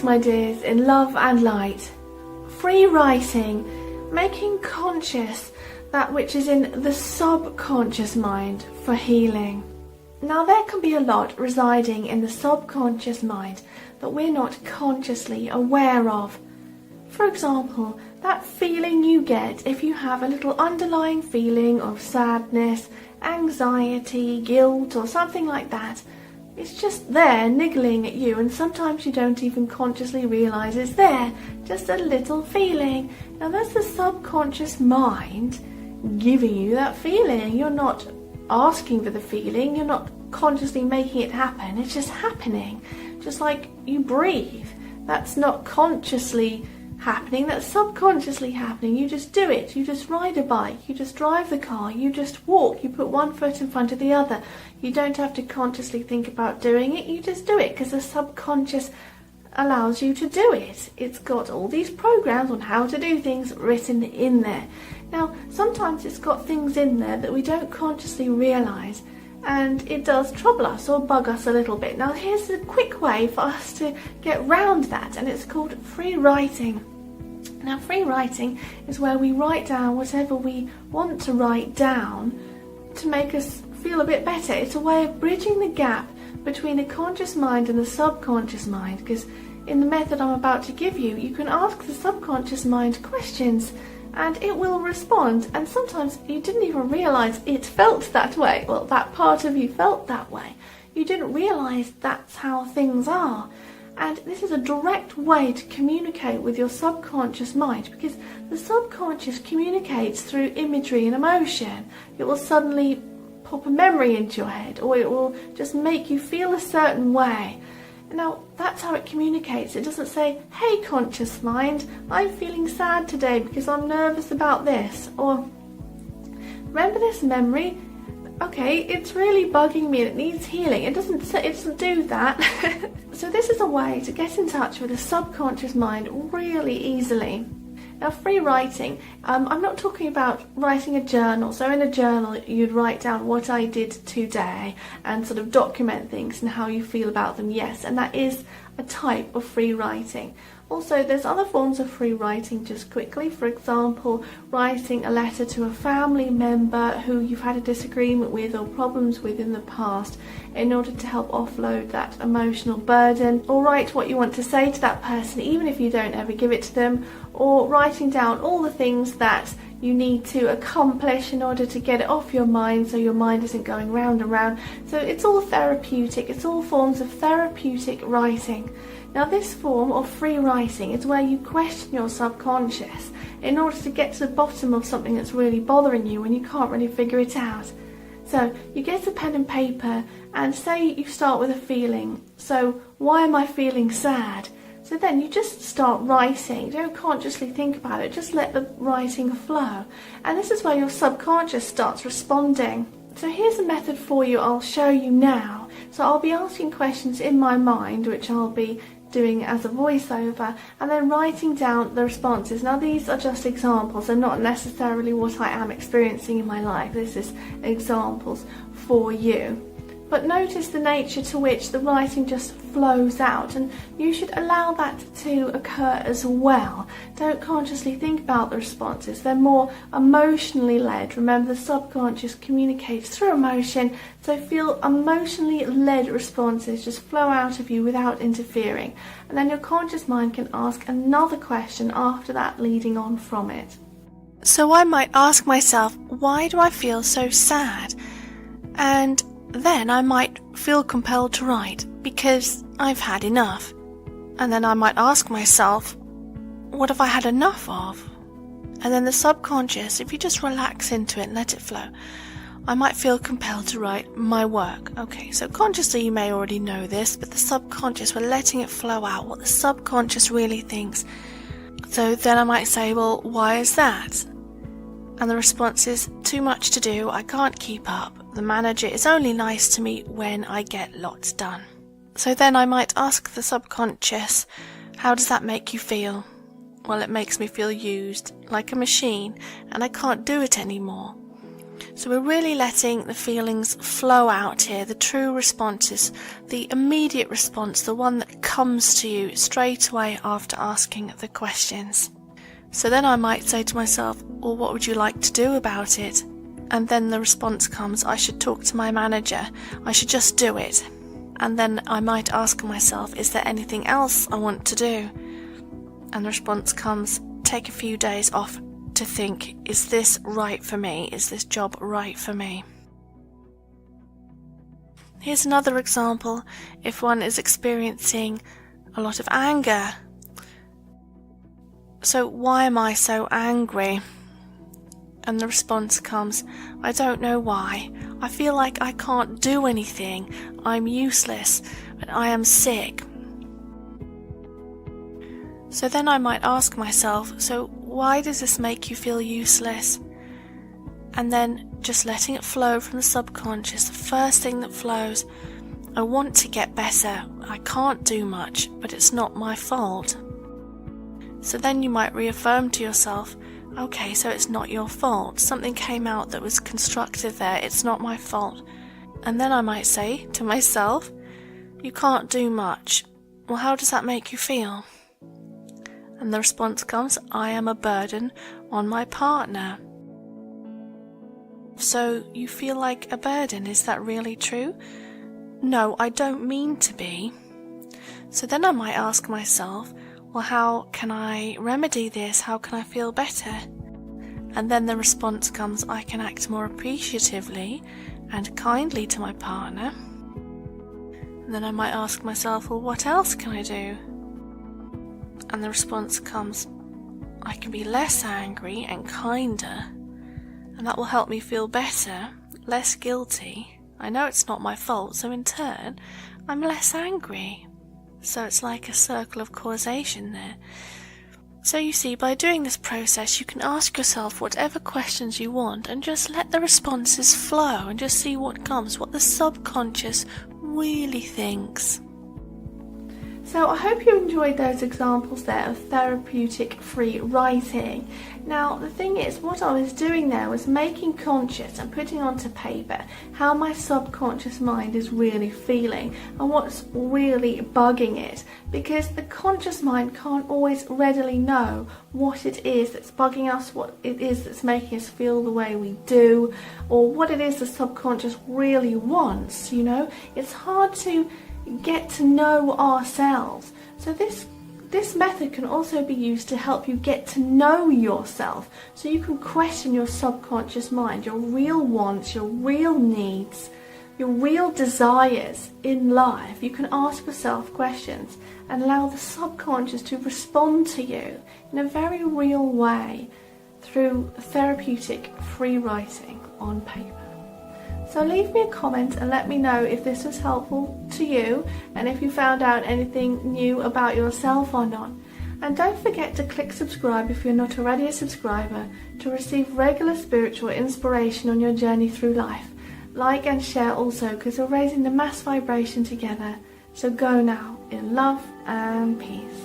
my dears, in love and light. Free writing, making conscious that which is in the subconscious mind for healing. Now there can be a lot residing in the subconscious mind that we're not consciously aware of. For example, that feeling you get if you have a little underlying feeling of sadness, anxiety, guilt or something like that. It's just there niggling at you, and sometimes you don't even consciously realise it's there, just a little feeling. Now that's the subconscious mind giving you that feeling. You're not asking for the feeling, you're not consciously making it happen, it's just happening. Just like you breathe, that's not consciously happening, that's subconsciously happening. You just do it. You just ride a bike, you just drive the car, you just walk, you put one foot in front of the other. You don't have to consciously think about doing it, you just do it because the subconscious allows you to do it. It's got all these programs on how to do things written in there. Now sometimes it's got things in there that we don't consciously realise, and it does trouble us or bug us a little bit. Now here's a quick way for us to get round that, and it's called free writing. Now free writing is where we write down whatever we want to write down to make us feel a bit better. It's a way of bridging the gap between the conscious mind and the subconscious mind, because in the method I'm about to give you, you can ask the subconscious mind questions and it will respond, and sometimes you didn't even realise it felt that way. Well, that part of you felt that way. You didn't realise that's how things are. And this is a direct way to communicate with your subconscious mind, because the subconscious communicates through imagery and emotion. It will suddenly pop a memory into your head, or it will just make you feel a certain way. Now, that's how it communicates. It doesn't say, hey conscious mind, I'm feeling sad today because I'm nervous about this, or remember this memory? Okay, it's really bugging me and it needs healing. It doesn't do that. So this is a way to get in touch with the subconscious mind really easily. Now free writing, I'm not talking about writing a journal. So in a journal you'd write down what I did today and sort of document things and how you feel about them, yes, and that is a type of free writing. Also, there's other forms of free writing, just quickly. For example, writing a letter to a family member who you've had a disagreement with or problems with in the past in order to help offload that emotional burden, or write what you want to say to that person even if you don't ever give it to them, or writing down all the things that you need to accomplish in order to get it off your mind so your mind isn't going round and round. So it's all therapeutic, it's all forms of therapeutic writing. Now this form of free writing is where you question your subconscious in order to get to the bottom of something that's really bothering you when you can't really figure it out. So you get a pen and paper and say you start with a feeling. So why am I feeling sad? So then you just start writing. Don't consciously think about it, just let the writing flow. And this is where your subconscious starts responding. So here's a method for you I'll show you now. So I'll be asking questions in my mind, which I'll be doing as a voiceover, and then writing down the responses. Now these are just examples, they're not necessarily what I am experiencing in my life. This is examples for you. But notice the nature to which the writing just flows out, and you should allow that to occur as well. Don't consciously think about the responses, they're more emotionally led. Remember, the subconscious communicates through emotion, so feel emotionally led responses just flow out of you without interfering. And then your conscious mind can ask another question after that, leading on from it. So I might ask myself, why do I feel so sad? And then I might feel compelled to write because I've had enough. And then I might ask myself, what have I had enough of? And then the subconscious, if you just relax into it and let it flow, I might feel compelled to write my work. Okay, so consciously you may already know this, but the subconscious, we're letting it flow out, what the subconscious really thinks. So then I might say, well, why is that? And the response is, too much to do, I can't keep up. The manager is only nice to me when I get lots done. So then I might ask the subconscious, how does that make you feel? Well, it makes me feel used, like a machine, and I can't do it anymore. So we're really letting the feelings flow out here, the true responses, the immediate response, the one that comes to you straight away after asking the questions. So then I might say to myself, well, what would you like to do about it? And then the response comes, I should talk to my manager, I should just do it. And then I might ask myself, is there anything else I want to do? And the response comes, take a few days off to think, is this right for me? Is this job right for me? Here's another example. If one is experiencing a lot of anger, so why am I so angry? And the response comes, I don't know why. I feel like I can't do anything. I'm useless, and I am sick. So then I might ask myself, so why does this make you feel useless? And then just letting it flow from the subconscious, the first thing that flows, I want to get better. I can't do much, but it's not my fault. So then you might reaffirm to yourself, okay, so it's not your fault. Something came out that was constructive there. It's not my fault. And then I might say to myself, you can't do much. Well, how does that make you feel? And the response comes, I am a burden on my partner. So you feel like a burden. Is that really true? No, I don't mean to be. So then I might ask myself, well, how can I remedy this? How can I feel better? And then the response comes, I can act more appreciatively and kindly to my partner. And then I might ask myself, well, what else can I do? And the response comes, I can be less angry and kinder, and that will help me feel better, less guilty. I know it's not my fault, so in turn, I'm less angry. So it's like a circle of causation there. So you see, by doing this process, you can ask yourself whatever questions you want and just let the responses flow and just see what comes, what the subconscious really thinks. So I hope you enjoyed those examples there of therapeutic free writing. Now the thing is, what I was doing there was making conscious and putting onto paper how my subconscious mind is really feeling and what's really bugging it, because the conscious mind can't always readily know what it is that's bugging us, what it is that's making us feel the way we do, or what it is the subconscious really wants. It's hard to get to know ourselves. So this method can also be used to help you get to know yourself, so you can question your subconscious mind, your real wants, your real needs, your real desires in life. You can ask yourself questions and allow the subconscious to respond to you in a very real way through therapeutic free writing on paper. So leave me a comment and let me know if this was helpful to you and if you found out anything new about yourself or not. And don't forget to click subscribe if you're not already a subscriber to receive regular spiritual inspiration on your journey through life. Like and share also, because we're raising the mass vibration together. So go now in love and peace.